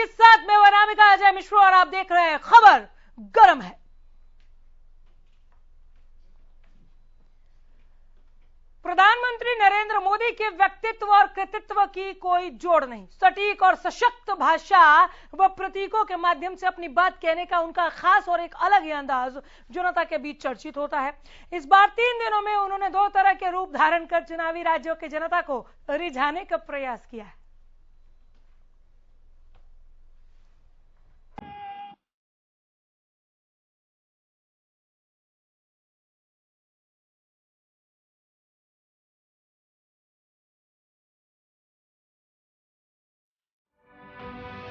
आपके साथ मैं वनामिका अजय मिश्रा और आप देख रहे हैं खबर गरम है। प्रधानमंत्री नरेंद्र मोदी के व्यक्तित्व और कृतित्व की कोई जोड़ नहीं। सटीक और सशक्त भाषा व प्रतीकों के माध्यम से अपनी बात कहने का उनका खास और एक अलग ही अंदाज जनता के बीच चर्चित होता है। इस बार 3 दिनों में उन्होंने 2 तरह के रूप धारण कर चुनावी राज्यों की जनता को रिझाने का प्रयास किया है।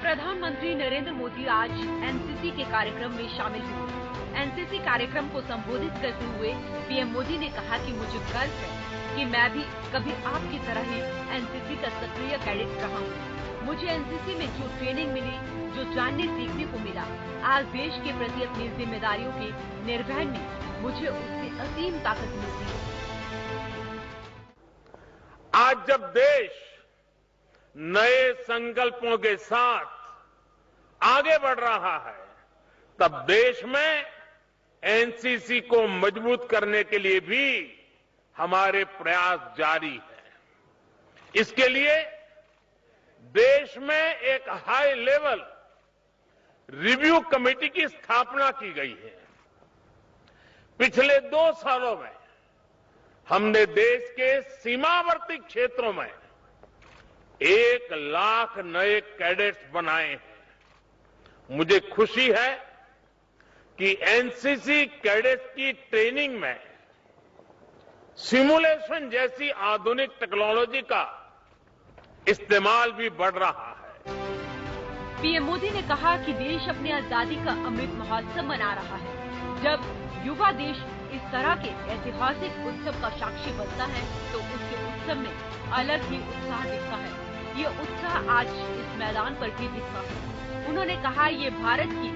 प्रधानमंत्री नरेंद्र मोदी आज एनसीसी के कार्यक्रम में शामिल हुए। एनसीसी कार्यक्रम को संबोधित करते हुए पीएम मोदी ने कहा कि मुझे गर्व है कि मैं भी कभी आपकी तरह ही एनसीसी का सक्रिय कैडेट रहा हूँ। मुझे एनसीसी में जो ट्रेनिंग मिली, जो जानने सीखने को मिला, आज देश के प्रति अपनी जिम्मेदारियों के निर्वहन में मुझे उससे असीम ताकत मिलती है। आज जब देश नए संकल्पों के साथ आगे बढ़ रहा है, तब देश में एनसीसी को मजबूत करने के लिए भी हमारे प्रयास जारी है। इसके लिए देश में एक हाई लेवल रिव्यू कमेटी की स्थापना की गई है। पिछले 2 सालों में हमने देश के सीमावर्ती क्षेत्रों में 1 लाख नए कैडेट्स बनाए हैं। मुझे खुशी है कि एनसीसी कैडेट्स की ट्रेनिंग में सिमुलेशन जैसी आधुनिक टेक्नोलॉजी का इस्तेमाल भी बढ़ रहा है। पीएम मोदी ने कहा कि देश अपनी आजादी का अमृत महोत्सव मना रहा है। जब युवा देश इस तरह के ऐतिहासिक उत्सव का साक्षी बनता है तो उसके उत्सव में अलग ही उत्साह दिखता है। ये उत्साह आज इस मैदान पर भी दिखता है। उन्होंने कहा ये भारत की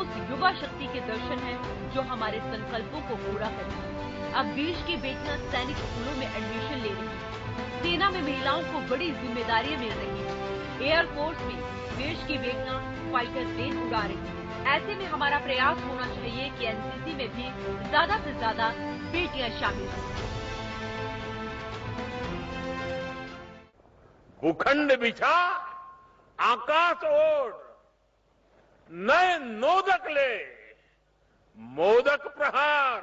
उस युवा शक्ति के दर्शन है जो हमारे संकल्पों को पूरा करेगी। अब देश की बेटियां सैनिक स्कूलों में एडमिशन ले रही हैं। सेना में महिलाओं को बड़ी जिम्मेदारियां मिल रही हैं। एयरफोर्स में देश की बेटियां फाइटर प्लेन उड़ा रही हैं। ऐसे में हमारा प्रयास होना चाहिए कि एनसीसी में भी ज्यादा से ज्यादा बेटियां शामिल हों। भूखंड बिछा आकाश ओढ़, नए नोदक ले, मोदक प्रहार,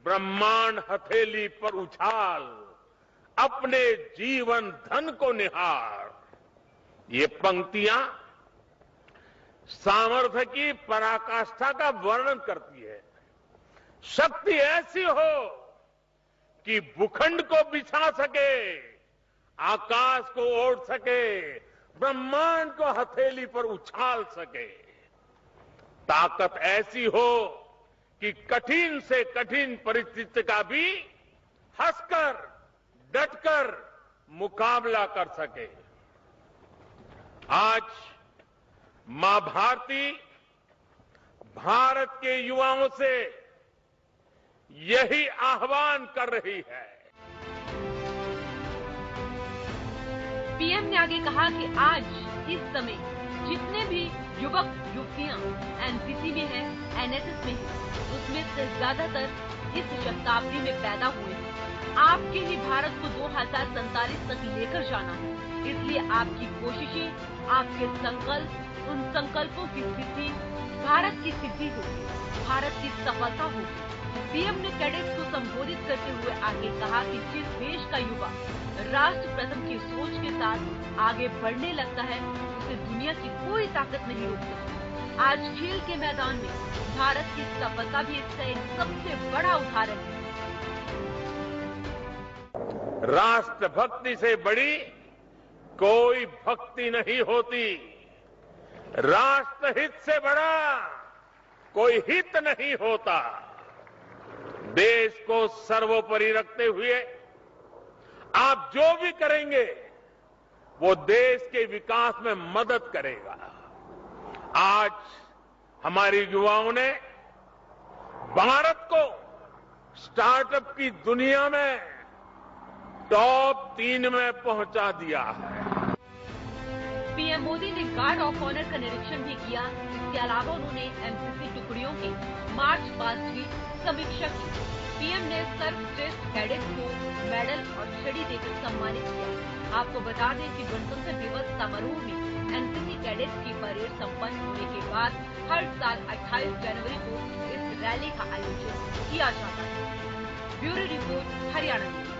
ब्रह्मांड हथेली पर उछाल, अपने जीवन धन को निहार। ये पंक्तियां सामर्थ्य की पराकाष्ठा का वर्णन करती है। शक्ति ऐसी हो कि भूखंड को बिछा सके, आकाश को ओढ़ सके, ब्रह्मांड को हथेली पर उछाल सके। ताकत ऐसी हो कि कठिन से कठिन परिस्थिति का भी हंसकर, डटकर मुकाबला कर सके। आज मां भारती भारत के युवाओं से यही आह्वान कर रही है। पीएम ने आगे कहा कि आज इस समय जितने भी युवक युवतियां एनसीसी में हैं, एनएसएस में हैं, उसमें से ज्यादातर इस शताब्दी में पैदा हुए हैं। आपके ही भारत को 2047 तक लेकर जाना है। इसलिए आपकी कोशिशें, आपके संकल्प, उन संकल्पों की सिद्धि भारत की सिद्धि होगी, भारत की सफलता होगी। पीएम ने कैडेट्स को संबोधित करते हुए आगे कहा कि जिस देश का युवा राष्ट्र प्रथम की सोच के साथ आगे बढ़ने लगता है, उसे दुनिया की कोई ताकत नहीं रोक सकती। आज खेल के मैदान में भारत की सफलता भी इसका एक सबसे बड़ा उदाहरण है। राष्ट्र भक्ति से बड़ी कोई भक्ति नहीं होती। राष्ट्र हित से बड़ा कोई हित नहीं होता। देश को सर्वोपरि रखते हुए आप जो भी करेंगे वो देश के विकास में मदद करेगा। आज हमारे युवाओं ने भारत को स्टार्टअप की दुनिया में टॉप 3 में पहुंचा दिया है। पीएम मोदी ने गार्ड ऑफ ऑनर का निरीक्षण भी किया। इसके अलावा उन्होंने एनसीसी टुकड़ियों के मार्च पास्ट की समीक्षा की। पीएम ने सर्वश्रेष्ठ कैडेट को मेडल और छड़ी देकर सम्मानित किया। आपको बता दें कि गणतंत्र दिवस समारोह में एनसीसी कैडेट की परेड संपन्न होने के बाद हर साल 28 जनवरी को इस रैली का आयोजन किया जाता है। Bureau report, Haryana.